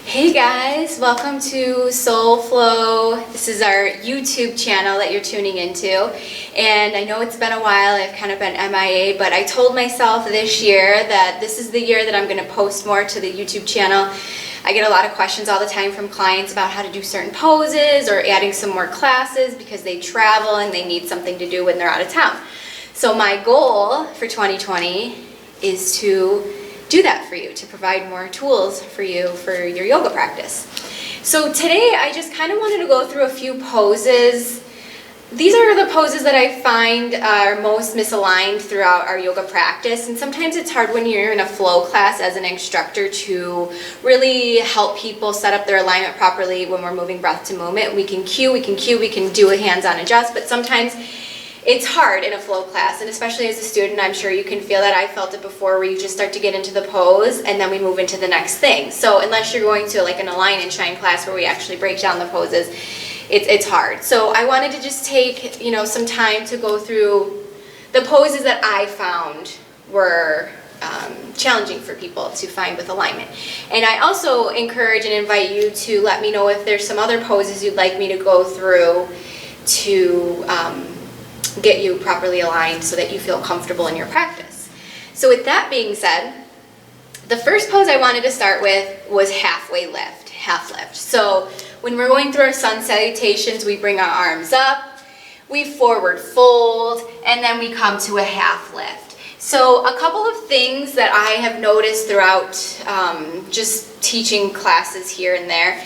Hey guys, welcome to Soul Flow. This is our YouTube channel that you're tuning into, and I know it's been a while. I've kind of been MIA, but I told myself this year that this is the year that I'm going to post more to the YouTube channel. I get a lot of questions all the time from clients about how to do certain poses or adding some more classes because they travel and they need something to do when they're out of town. So my goal for 2020 is to do that for you, to provide more tools for you for your yoga practice. So today I just kind of wanted to go through a few poses. These are the poses that I find are most misaligned throughout our yoga practice, and sometimes it's hard when you're in a flow class as an instructor to really help people set up their alignment properly when we're moving breath to movement. We can cue, we can do a hands-on adjust, but sometimes it's hard in a flow class, and especially as a student, I'm sure you can feel that. I felt it before, where you just start to get into the pose and then we move into the next thing. So unless you're going to like an Align and Shine class where we actually break down the poses, it's hard. So I wanted to just take some time to go through the poses that I found were challenging for people to find with alignment. And I also encourage and invite you to let me know if there's some other poses you'd like me to go through to get you properly aligned so that you feel comfortable in your practice. So with that being said, the first pose I wanted to start with was halfway lift, half lift. So when we're going through our sun salutations, we bring our arms up, we forward fold, and then we come to a half lift. So a couple of things that I have noticed throughout just teaching classes here and there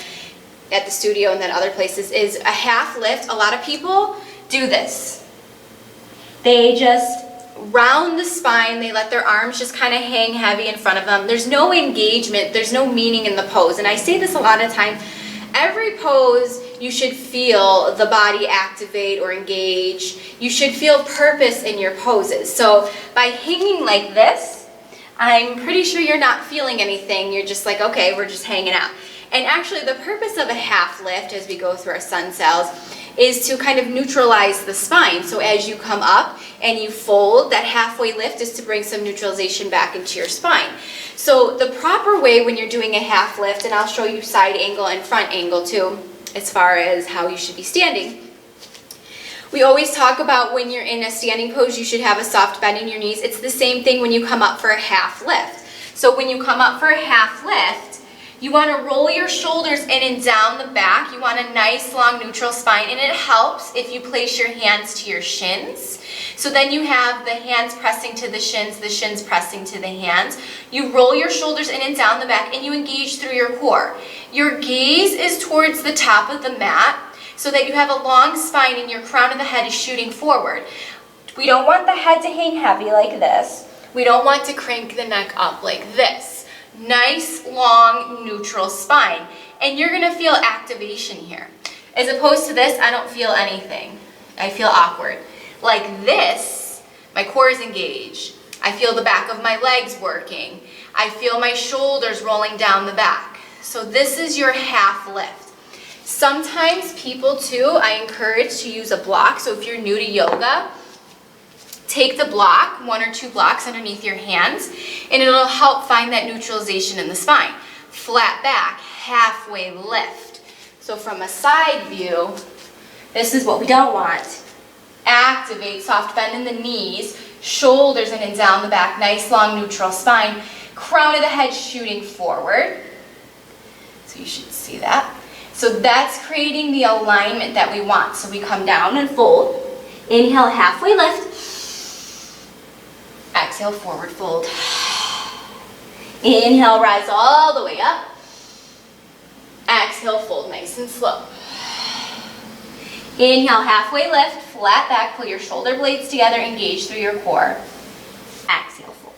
at the studio and then other places is a half lift. A lot of people do this. They just round the spine, they let their arms just kind of hang heavy in front of them. There's no engagement, there's no meaning in the pose. And I say this a lot of time, every pose you should feel the body activate or engage. You should feel purpose in your poses. So by hanging like this, I'm pretty sure you're not feeling anything. You're just like, okay, we're just hanging out. And actually the purpose of a half lift as we go through our sun cells is to kind of neutralize the spine. So as you come up and you fold, that halfway lift is to bring some neutralization back into your spine. So the proper way when you're doing a half lift, and I'll show you side angle and front angle too, as far as how you should be standing. We always talk about when you're in a standing pose, you should have a soft bend in your knees. It's the same thing when you come up for a half lift. So when you come up for a half lift, you want to roll your shoulders in and down the back. You want a nice long neutral spine, and it helps if you place your hands to your shins. So then you have the hands pressing to the shins pressing to the hands. You roll your shoulders in and down the back, and you engage through your core. Your gaze is towards the top of the mat so that you have a long spine and your crown of the head is shooting forward. We don't want the head to hang heavy like this. We don't want to crank the neck up like this. Nice, long, neutral spine. And you're going to feel activation here. As opposed to this, I don't feel anything. I feel awkward. Like this, my core is engaged. I feel the back of my legs working. I feel my shoulders rolling down the back. So this is your half lift. Sometimes people too, I encourage to use a block. So if you're new to yoga, take the block, 1 or 2 blocks underneath your hands, and it'll help find that neutralization in the spine. Flat back, halfway lift. So from a side view, this is what we don't want. Activate, soft bend in the knees, shoulders in and down the back, nice long neutral spine, crown of the head shooting forward. So you should see that. So that's creating the alignment that we want. So we come down and fold. Inhale, halfway lift. Exhale, forward fold. Inhale, rise all the way up. Exhale, fold nice and slow. Inhale, halfway lift, flat back, pull your shoulder blades together, engage through your core. Exhale, fold.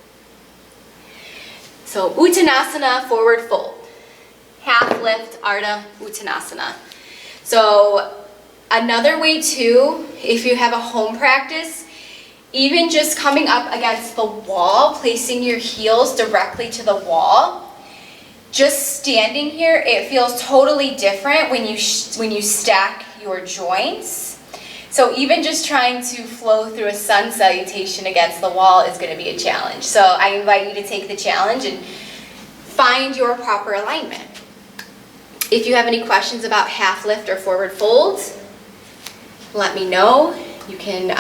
So Uttanasana, forward fold. Half lift, Ardha Uttanasana. So another way too, if you have a home practice, even just coming up against the wall, placing your heels directly to the wall, just standing here, it feels totally different when you stack your joints. So even just trying to flow through a sun salutation against the wall is going to be a challenge. So I invite you to take the challenge and find your proper alignment. If you have any questions about half lift or forward folds, let me know. You can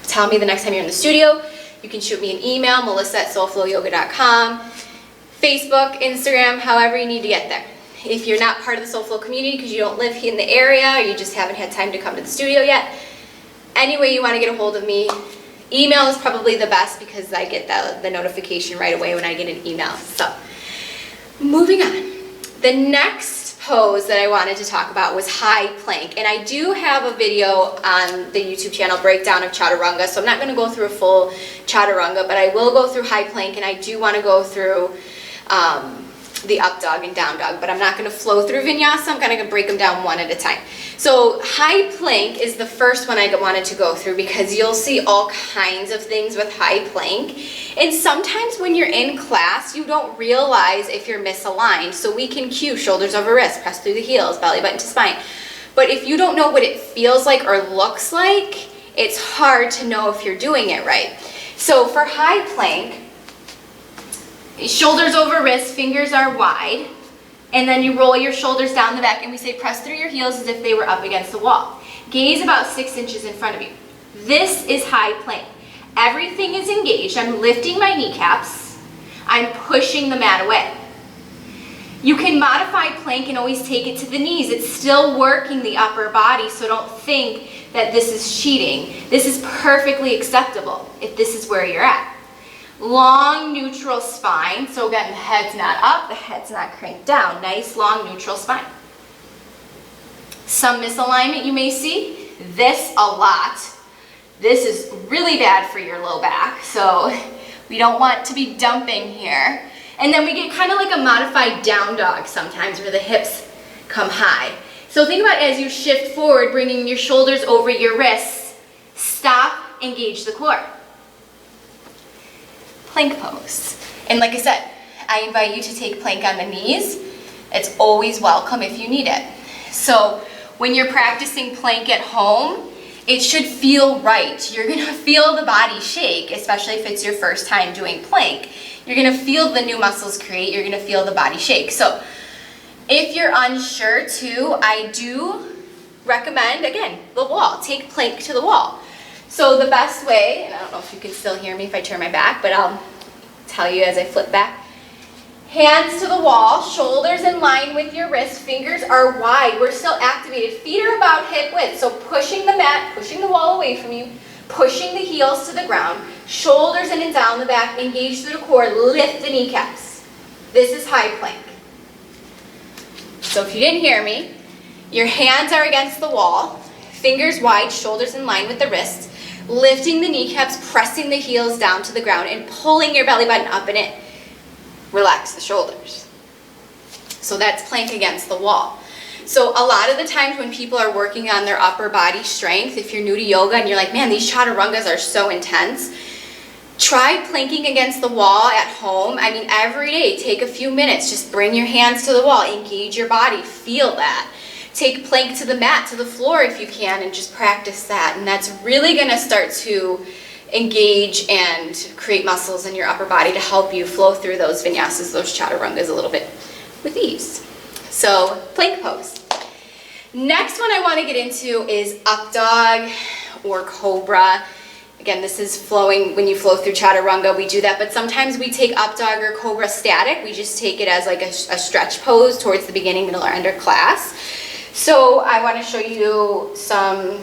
tell me the next time you're in the studio. You can shoot me an email, melissa@soulflowyoga.com, Facebook, Instagram, however you need to get there. If you're not part of the SoulFlow community because you don't live in the area or you just haven't had time to come to the studio yet, any way you want to get a hold of me, email is probably the best because I get the notification right away when I get an email. So, moving on. The next pose that I wanted to talk about was high plank, and I do have a video on the YouTube channel breakdown of chaturanga, so I'm not going to go through a full chaturanga, but I will go through high plank, and I do want to go through the up dog and down dog, but I'm not going to flow through vinyasa. I'm going to break them down one at a time. So high plank is the first one I wanted to go through because you'll see all kinds of things with high plank, and sometimes when you're in class you don't realize if you're misaligned. So we can cue shoulders over wrist, press through the heels, belly button to spine, but if you don't know what it feels like or looks like, it's hard to know if you're doing it right. So for high plank, shoulders over wrist, fingers are wide, and then you roll your shoulders down the back, and we say press through your heels as if they were up against the wall. Gaze about 6 inches in front of you. This is high plank. Everything is engaged. I'm lifting my kneecaps. I'm pushing the mat away. You can modify plank and always take it to the knees. It's still working the upper body, so don't think that this is cheating. This is perfectly acceptable if this is where you're at. Long neutral spine, so again, the head's not up, the head's not cranked down. Nice long neutral spine. Some misalignment you may see, this a lot. This is really bad for your low back, so we don't want to be dumping here. And then we get kind of like a modified down dog sometimes where the hips come high. So think about as you shift forward, bringing your shoulders over your wrists, stop, engage the core. Plank pose. And like I said, I invite you to take plank on the knees. It's always welcome if you need it. So when you're practicing plank at home, it should feel right. You're gonna feel the body shake, especially if it's your first time doing plank. You're gonna feel the new muscles create, you're gonna feel the body shake. So if you're unsure too, I do recommend, again, the wall. Take plank to the wall. So the best way, and I don't know if you can still hear me if I turn my back, but I'll tell you as I flip back. Hands to the wall, shoulders in line with your wrist, fingers are wide. We're still activated. Feet are about hip width, so pushing the mat, pushing the wall away from you, pushing the heels to the ground, shoulders in and down the back, engage through the core, lift the kneecaps. This is high plank. So if you didn't hear me, your hands are against the wall, fingers wide, shoulders in line with the wrists, lifting the kneecaps, pressing the heels down to the ground, and pulling your belly button up and in. Relax the shoulders. So that's plank against the wall. So a lot of the times when people are working on their upper body strength, if you're new to yoga and you're like, man, these chaturangas are so intense, try planking against the wall at home. I mean, every day, take a few minutes, just bring your hands to the wall, engage your body, feel that. Take plank to the mat, to the floor if you can, and just practice that. And that's really gonna start to engage and create muscles in your upper body to help you flow through those vinyasas, those chaturangas a little bit with ease. So, plank pose. Next one I want to get into is up dog or cobra. Again, this is flowing, when you flow through chaturanga, we do that, but sometimes we take up dog or cobra static. We just take it as like a stretch pose towards the beginning, middle, or end of class. So I want to show you some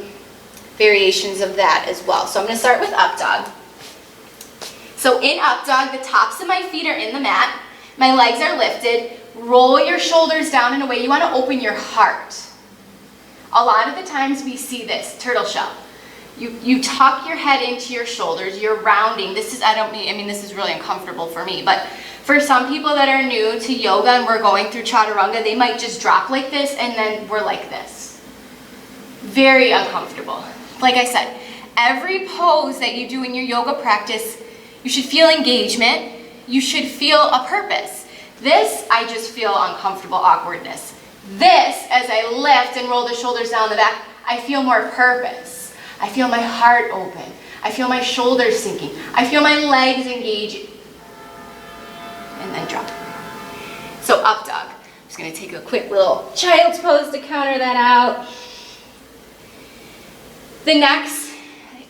variations of that as well. So I'm going to start with up dog. So in up dog, the tops of my feet are in the mat, my legs are lifted, roll your shoulders down in a way you want to open your heart. A lot of the times we see this, turtle shell. You tuck your head into your shoulders, you're rounding. This is, I mean this is really uncomfortable for me, but for some people that are new to yoga and we're going through chaturanga, they might just drop like this and then we're like this. Very uncomfortable. Like I said, every pose that you do in your yoga practice, you should feel engagement, you should feel a purpose. This, I just feel uncomfortable awkwardness. This, as I lift and roll the shoulders down the back, I feel more purpose. I feel my heart open. I feel my shoulders sinking. I feel my legs engaging. And then drop. So up dog. just gonna take a quick little child's pose to counter that out. The next,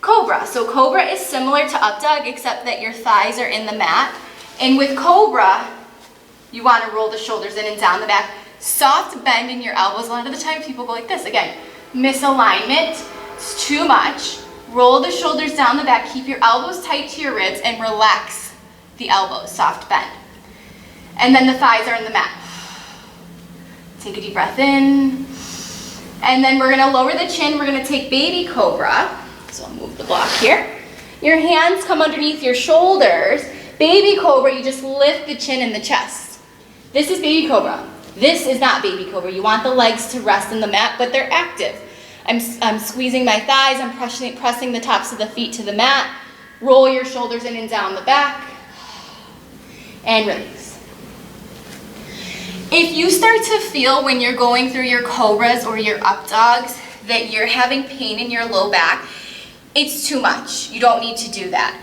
cobra. So cobra is similar to up dog, except that your thighs are in the mat. And with cobra, you want to roll the shoulders in and down the back. Soft bend in your elbows. A lot of the time people go like this. Again, misalignment, it's too much. Roll the shoulders down the back, keep your elbows tight to your ribs, and relax the elbows, soft bend. And then the thighs are in the mat. Take a deep breath in. And then we're gonna lower the chin. We're gonna take baby cobra. So I'll move the block here. Your hands come underneath your shoulders. Baby cobra, you just lift the chin and the chest. This is baby cobra. This is not baby cobra. You want the legs to rest in the mat, but they're active. I'm squeezing my thighs. I'm pressing the tops of the feet to the mat. Roll your shoulders in and down the back. And release. If you start to feel when you're going through your cobras or your up dogs that you're having pain in your low back, it's too much. You don't need to do that.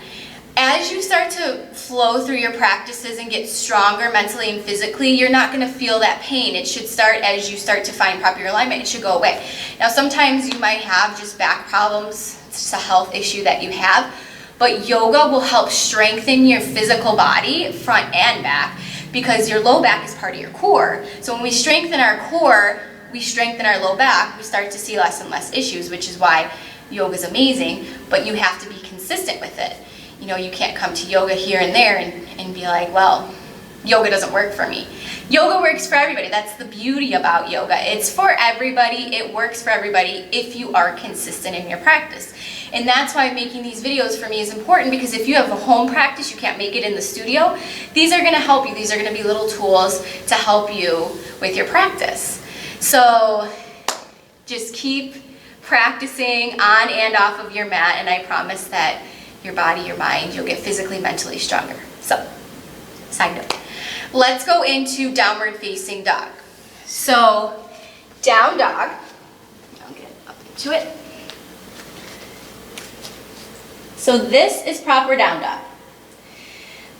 As you start to flow through your practices and get stronger mentally and physically, you're not going to feel that pain. It should start as you start to find proper alignment. It should go away. Now, sometimes you might have just back problems. It's just a health issue that you have. But yoga will help strengthen your physical body, front and back, because your low back is part of your core. So when we strengthen our core, we strengthen our low back, we start to see less and less issues, which is why yoga is amazing, but you have to be consistent with it. You know, you can't come to yoga here and there and be like, well, yoga doesn't work for me. Yoga works for everybody. That's the beauty about yoga. It's for everybody. It works for everybody if you are consistent in your practice. And that's why making these videos for me is important, because if you have a home practice, you can't make it in the studio, these are going to help you. These are going to be little tools to help you with your practice. So just keep practicing on and off of your mat, and I promise that your body, your mind, you'll get physically, mentally stronger. So, side note. Let's go into downward facing dog. So, down dog. I'll get up into it. So this is proper down dog.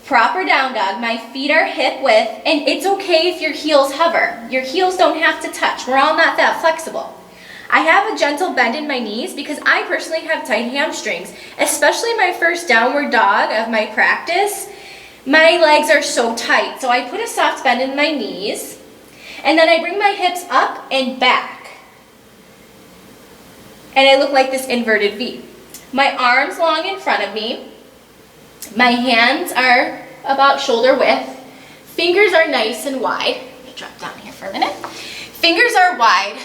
Proper down dog, my feet are hip width, and it's okay if your heels hover. Your heels don't have to touch. We're all not that flexible. I have a gentle bend in my knees because I personally have tight hamstrings, especially my first downward dog of my practice. My legs are so tight, so I put a soft bend in my knees, and then I bring my hips up and back. And I look like this inverted V. My arms long in front of me. My hands are about shoulder width. Fingers are nice and wide. Let me drop down here for a minute. Fingers are wide,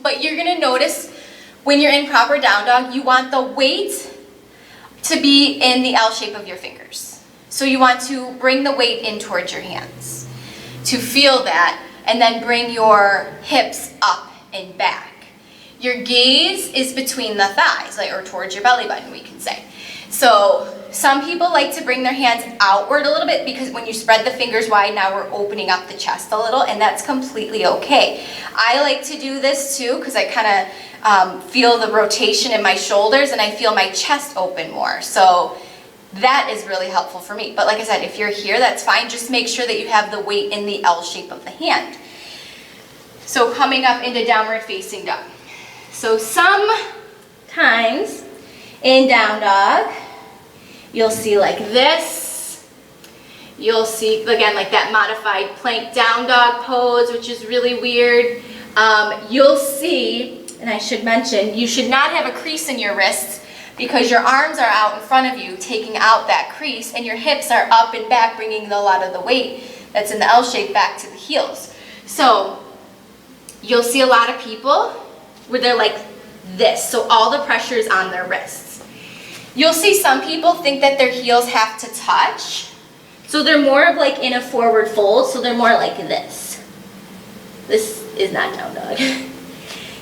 but you're gonna notice when you're in proper down dog, you want the weight to be in the L shape of your fingers. So you want to bring the weight in towards your hands to feel that, and then bring your hips up and back. Your gaze is between the thighs, or towards your belly button, we can say. So some people like to bring their hands outward a little bit, because when you spread the fingers wide, now we're opening up the chest a little, and that's completely okay. I like to do this too, because I kind of feel the rotation in my shoulders, and I feel my chest open more. So that is really helpful for me. But like I said, if you're here, that's fine. Just make sure that you have the weight in the L shape of the hand. So coming up into downward facing dog. So sometimes in down dog, you'll see like this. You'll see, again, like that modified plank down dog pose, which is really weird. You'll see, and I should mention, you should not have a crease in your wrists, because your arms are out in front of you, taking out that crease, and your hips are up and back, bringing a lot of the weight that's in the L shape back to the heels. So you'll see a lot of people where they're like this, so all the pressure is on their wrists. You'll see some people think that their heels have to touch, so they're more of like in a forward fold, so they're more like this. This is not down dog.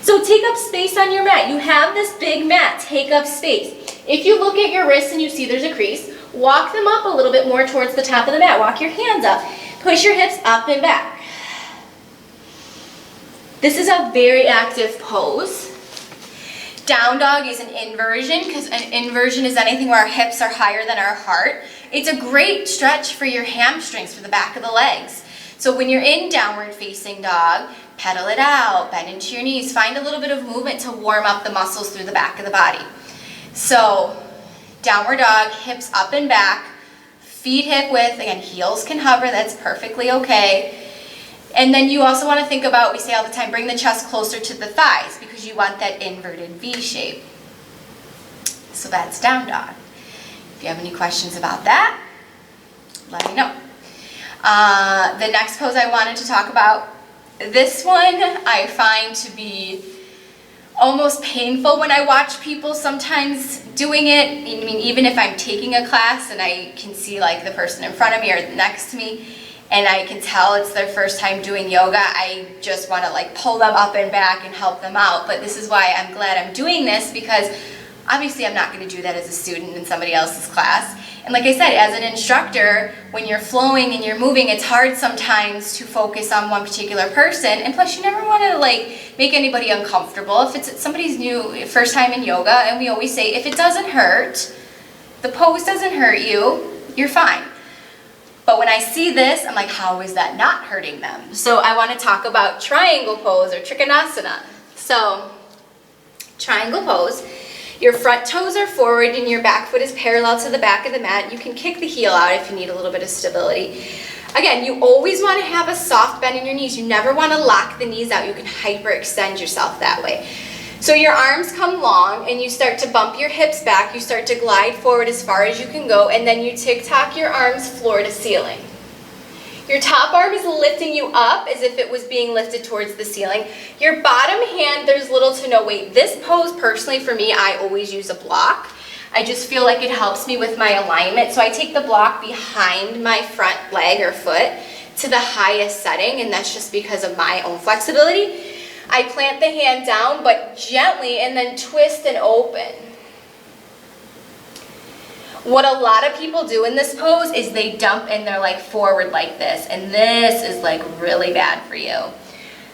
So take up space on your mat. You have this big mat, take up space. If you look at your wrists and you see there's a crease, walk them up a little bit more towards the top of the mat. Walk your hands up. Push your hips up and back. This is a very active pose. Down dog is an inversion, because an inversion is anything where our hips are higher than our heart. It's a great stretch for your hamstrings, for the back of the legs. So when you're in downward facing dog, pedal it out, bend into your knees, find a little bit of movement to warm up the muscles through the back of the body. So downward dog, hips up and back, feet hip width, again, heels can hover, that's perfectly okay. And then you also want to think about, we say all the time, bring the chest closer to the thighs because you want that inverted V shape. So that's down dog. If you have any questions about that, let me know. The next pose I wanted to talk about, this one I find to be almost painful when I watch people sometimes doing it. I mean, even if I'm taking a class and I can see like the person in front of me or next to me, and I can tell it's their first time doing yoga, I just want to like pull them up and back and help them out. But this is why I'm glad I'm doing this, because obviously I'm not going to do that as a student in somebody else's class. And like I said, as an instructor, when you're flowing and you're moving, it's hard sometimes to focus on one particular person. And plus, you never want to like make anybody uncomfortable. If it's somebody's new, first time in yoga, and we always say, if it doesn't hurt, the pose doesn't hurt you, you're fine. But when I see this, I'm like, how is that not hurting them? So I want to talk about triangle pose or trikonasana. So triangle pose, your front toes are forward and your back foot is parallel to the back of the mat. You can kick the heel out if you need a little bit of stability. Again, you always want to have a soft bend in your knees. You never want to lock the knees out. You can hyperextend yourself that way. So your arms come long and you start to bump your hips back. You start to glide forward as far as you can go, and then you tick-tock your arms floor to ceiling. Your top arm is lifting you up as if it was being lifted towards the ceiling. Your bottom hand, there's little to no weight. This pose, personally for me, I always use a block. I just feel like it helps me with my alignment. So I take the block behind my front leg or foot to the highest setting, and that's just because of my own flexibility. I plant the hand down, but gently, and then twist and open. What a lot of people do in this pose is they dump and they're like forward like this, and this is like really bad for you.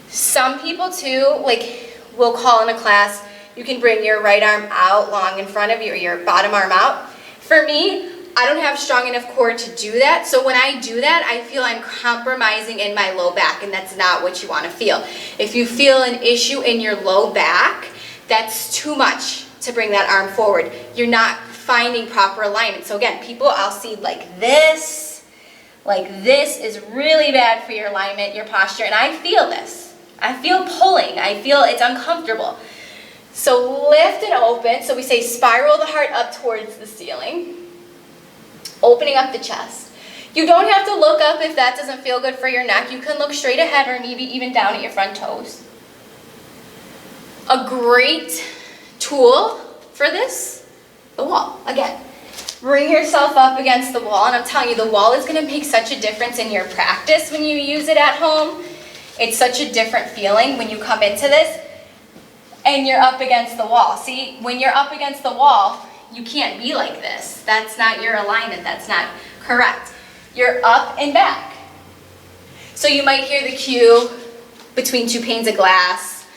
Some people too, like we'll call in a class, you can bring your right arm out long in front of you or your bottom arm out. For me, I don't have strong enough core to do that, so when I do that, I feel I'm compromising in my low back, and that's not what you want to feel. If you feel an issue in your low back, that's too much to bring that arm forward. You're not finding proper alignment. So again, people I'll see like this is really bad for your alignment, your posture, and I feel this. I feel pulling. I feel it's uncomfortable. So lift and open. So we say spiral the heart up towards the ceiling. Opening up the chest. You don't have to look up if that doesn't feel good for your neck. You can look straight ahead or maybe even down at your front toes. A great tool for this, the wall. Again, bring yourself up against the wall, and I'm telling you, the wall is going to make such a difference in your practice when you use it at home. It's such a different feeling when you come into this and you're up against the wall. See, when you're up against the wall, you can't be like this. That's not your alignment. That's not correct. You're up and back. So you might hear the cue between two panes of glass.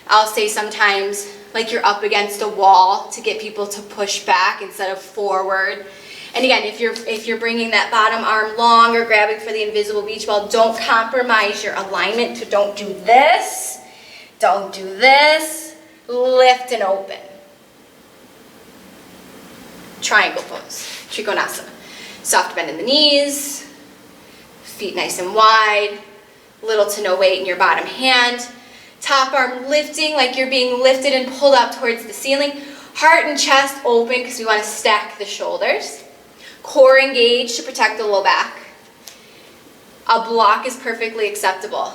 I'll say sometimes like you're up against a wall to get people to push back instead of forward. And again, if you're bringing that bottom arm long or grabbing for the invisible beach ball, don't compromise your alignment. So don't do this. Don't do this. Lift and open. Triangle pose, trikonasana. Soft bend in the knees, feet nice and wide, little to no weight in your bottom hand. Top arm lifting like you're being lifted and pulled up towards the ceiling. Heart and chest open because we want to stack the shoulders. Core engaged to protect the low back. A block is perfectly acceptable.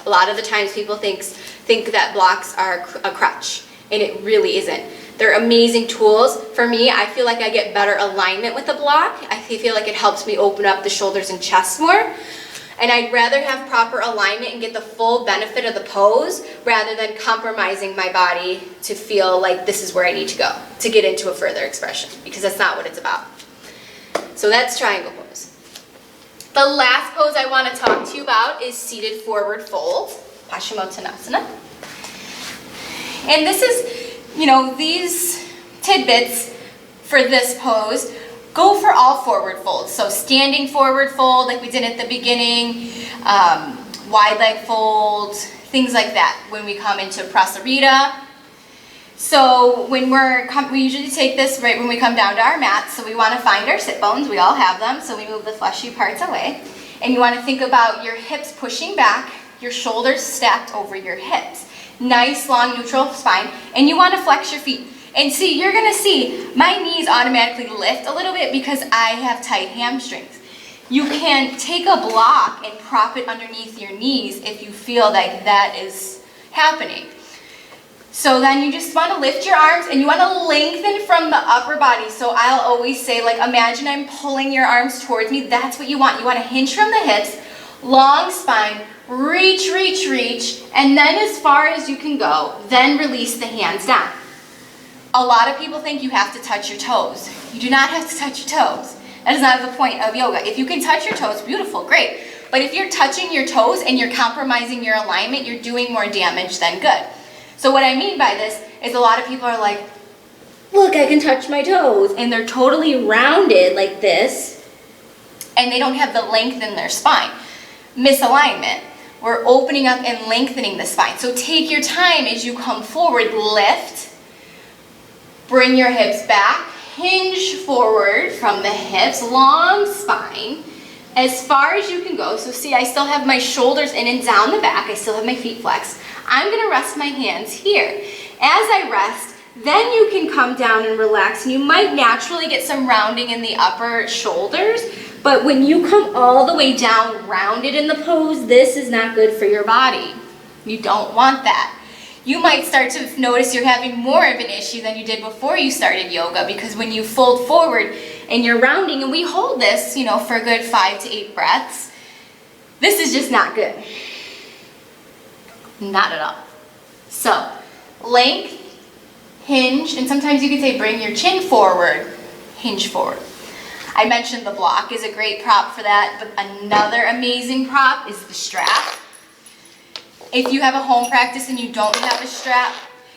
A lot of the times people think that blocks are a crutch, and it really isn't. They're amazing tools. For me, I feel like I get better alignment with a block. I feel like it helps me open up the shoulders and chest more. And I'd rather have proper alignment and get the full benefit of the pose rather than compromising my body to feel like this is where I need to go to get into a further expression, because that's not what it's about. So that's triangle pose. The last pose I want to talk to you about is seated forward fold, Paschimottanasana. And this is, these tidbits for this pose go for all forward folds. So standing forward fold like we did at the beginning, wide leg fold, things like that when we come into prasarita. So when we usually take this right when we come down to our mat, so we want to find our sit bones, we all have them, so we move the fleshy parts away. And you want to think about your hips pushing back, your shoulders stacked over your hips. Nice long neutral spine, and you want to flex your feet. And see, you're going to see my knees automatically lift a little bit because I have tight hamstrings. You can take a block and prop it underneath your knees if you feel like that is happening. So then you just want to lift your arms and you want to lengthen from the upper body. So I'll always say, like, imagine I'm pulling your arms towards me. That's what you want. You want to hinge from the hips, long spine, reach, reach, reach, and then as far as you can go, then release the hands down. A lot of people think you have to touch your toes. You do not have to touch your toes. That is not the point of yoga. If you can touch your toes, beautiful, great. But if you're touching your toes and you're compromising your alignment, you're doing more damage than good. So what I mean by this is a lot of people are like, look, I can touch my toes. And they're totally rounded like this, and they don't have the length in their spine. Misalignment. We're opening up and lengthening the spine. So take your time as you come forward, lift, bring your hips back, hinge forward from the hips, long spine, as far as you can go. So see, I still have my shoulders in and down the back. I still have my feet flexed. I'm going to rest my hands here. As I rest, then you can come down and relax. And you might naturally get some rounding in the upper shoulders, but when you come all the way down rounded in the pose, this is not good for your body. You don't want that. You might start to notice you're having more of an issue than you did before you started yoga, because when you fold forward and you're rounding, and we hold this, for a good 5 to 8 breaths, this is just not good. Not at all. So, length, hinge, and sometimes you could say bring your chin forward, hinge forward. I mentioned the block is a great prop for that, but another amazing prop is the strap. If you have a home practice and you don't have a strap,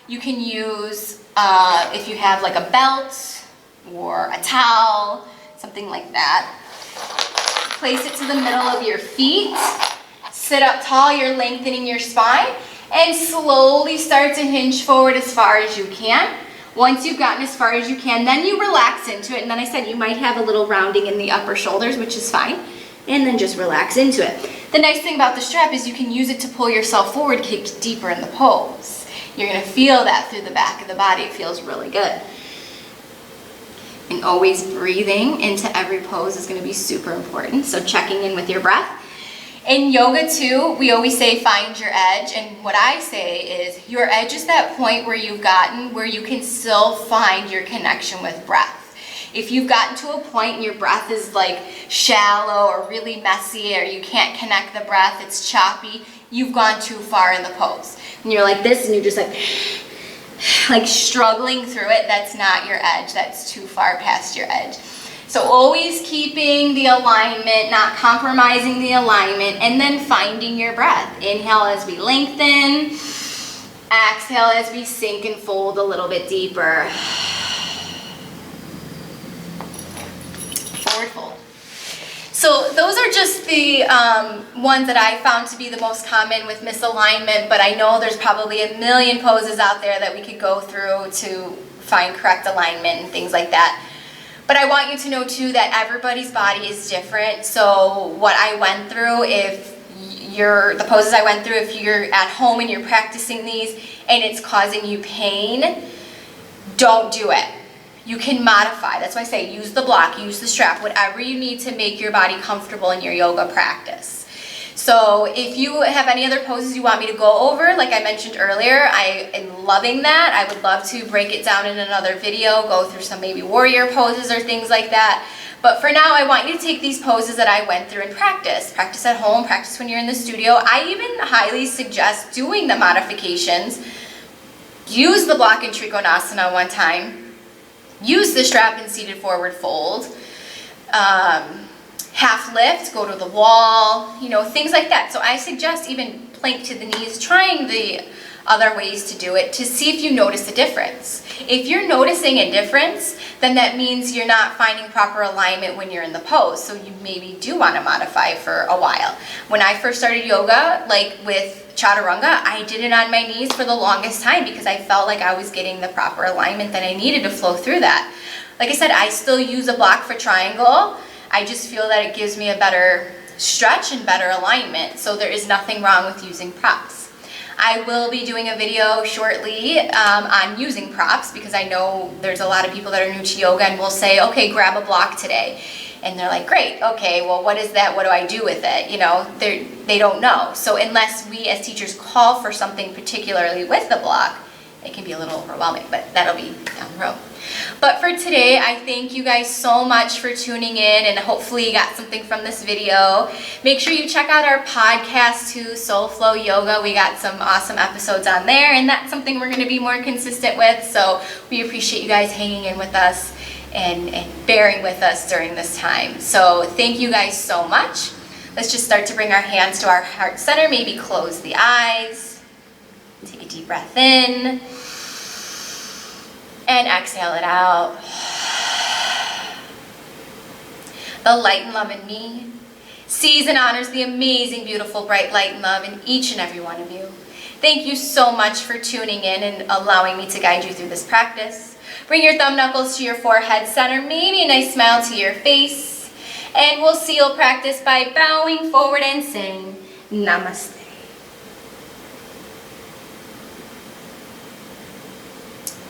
you can use, if you have like a belt or a towel, something like that. Place it to the middle of your feet. Sit up tall, you're lengthening your spine, and slowly start to hinge forward as far as you can. Once you've gotten as far as you can, then you relax into it, and then I said you might have a little rounding in the upper shoulders, which is fine, and then just relax into it. The nice thing about the strap is you can use it to pull yourself forward, get deeper in the pose. You're going to feel that through the back of the body. It feels really good. And always breathing into every pose is going to be super important, so checking in with your breath. In yoga too, we always say find your edge, and what I say is your edge is that point where you've gotten where you can still find your connection with breath. If you've gotten to a point and your breath is like shallow or really messy, or you can't connect the breath, it's choppy, you've gone too far in the pose. And you're like this and you're just like struggling through it, that's not your edge, that's too far past your edge. So always keeping the alignment, not compromising the alignment, and then finding your breath. Inhale as we lengthen. Exhale as we sink and fold a little bit deeper. Forward fold. So those are just the ones that I found to be the most common with misalignment, but I know there's probably a million poses out there that we could go through to find correct alignment and things like that. But I want you to know too that everybody's body is different. So what I went through, the poses I went through, if you're at home and you're practicing these and it's causing you pain, don't do it. You can modify. That's why I say use the block, use the strap, whatever you need to make your body comfortable in your yoga practice. So if you have any other poses you want me to go over, like I mentioned earlier, I am loving that. I would love to break it down in another video, go through some maybe warrior poses or things like that. But for now, I want you to take these poses that I went through and practice. Practice at home, practice when you're in the studio. I even highly suggest doing the modifications. Use the block in Trikonasana one time. Use the strap in seated forward fold. Half lift, go to the wall, things like that. So I suggest even plank to the knees, trying the other ways to do it to see if you notice a difference. If you're noticing a difference, then that means you're not finding proper alignment when you're in the pose. So you maybe do want to modify for a while. When I first started yoga, like with chaturanga, I did it on my knees for the longest time because I felt like I was getting the proper alignment that I needed to flow through that. Like I said, I still use a block for triangle. I just feel that it gives me a better stretch and better alignment. So there is nothing wrong with using props. I will be doing a video shortly on using props because I know there's a lot of people that are new to yoga and will say, okay, grab a block today. And they're like, great, okay, well, what is that? What do I do with it? You know, they don't know. So unless we as teachers call for something particularly with the block, it can be a little overwhelming, but that'll be down the road. But for today, I thank you guys so much for tuning in, and hopefully you got something from this video. Make sure you check out our podcast too, Soul Flow Yoga. We got some awesome episodes on there, and that's something we're going to be more consistent with. So we appreciate you guys hanging in with us and bearing with us during this time. So thank you guys so much. Let's just start to bring our hands to our heart center. Maybe close the eyes. Take a deep breath in. And exhale it out. The light and love in me sees and honors the amazing, beautiful, bright light and love in each and every one of you. Thank you so much for tuning in and allowing me to guide you through this practice. Bring your thumb knuckles to your forehead center, maybe a nice smile to your face. And we'll seal practice by bowing forward and saying Namaste.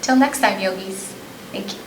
Till next time, yogis. Thank you.